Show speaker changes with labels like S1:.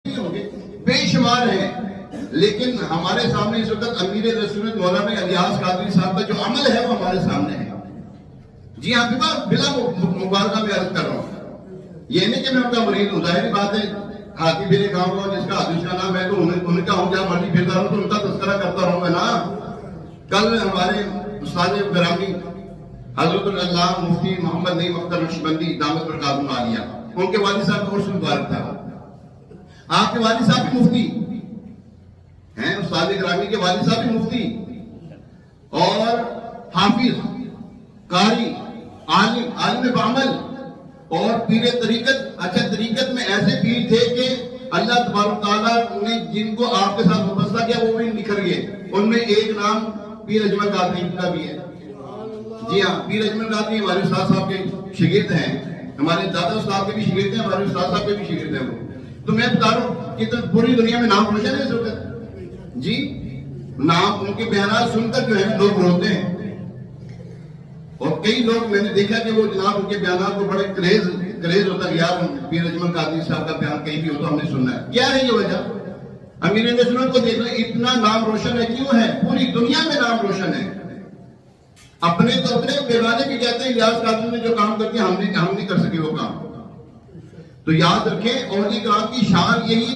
S1: होंगे, बेशुमार हैं, लेकिन हमारे सामने इस वक्त अमीर रसूलत मौलाना इलियास कादरी साहब का जो अमल है वो हमारे सामने है। जी हाँ, बिला मुबारका में अर्ज कर रहा हूँ, ये नहीं कि मैं उनका मरीज हूँ। जाहिर बात है, हाथी फिरे गाँव का जिसका हादिस का नाम है तो उनका हूँ, क्या मर्जी फिरता रहूँ तो उनका तस्करा करता रहूंगा ना। कल हमारे उस्ताद ग्रामी हजरत अल्लाह मुफ्ती मोहम्मद नईम अख्तर नक्शबंदी दामद बरकातुहू आलिया, उनके वालिद साहब का उर्स मुबारक था। आपके वालिद साहब भी मुफ्ती हैं, उस्ताद ग्रामी के वालिद साहब भी मुफ्ती और हाफिज, कारी, आलिम बामल और पीर तरीकत। अच्छा, तरीकत में ऐसे पीर थे कि अल्लाह तबारक तआला ने जिनको आपके साथ मुबस्सा किया वो भी निखर गए। उनमें एक नाम पीर अजमल कादरी का भी है। जी हाँ, पीर अजमल कादरी हमारे उस्ताद साहब के शिगिर्द हैं, हमारे दादा उस्ताद के भी शिगिर्द हैं, हमारे उस्ताद साहब के भी शिगिर्द हैं वो। तो मैं बता रहा हूँ कि तो पूरी दुनिया में नाम रोशन है इस वक्त। जी, नाम उनके बयान सुनकर जो है लोग रोते हैं, और कई लोग मैंने देखा कि वो जनाब उनके बयान को बड़े क्रेज होता है, यार पीर अजमल कादरी साहब का बयान कहीं भी हो तो हमने सुनना है। क्या है ये वजह? अमीर नस्ल को देखना, इतना नाम रोशन है, क्यों है? पूरी दुनिया में नाम रोशन है। अपने तो अपने बेगाने भी कहते हैं इलियास कादरी ने जो काम करके हम नहीं कर सके वो काम। तो याद रखें, और ये काम की शान यही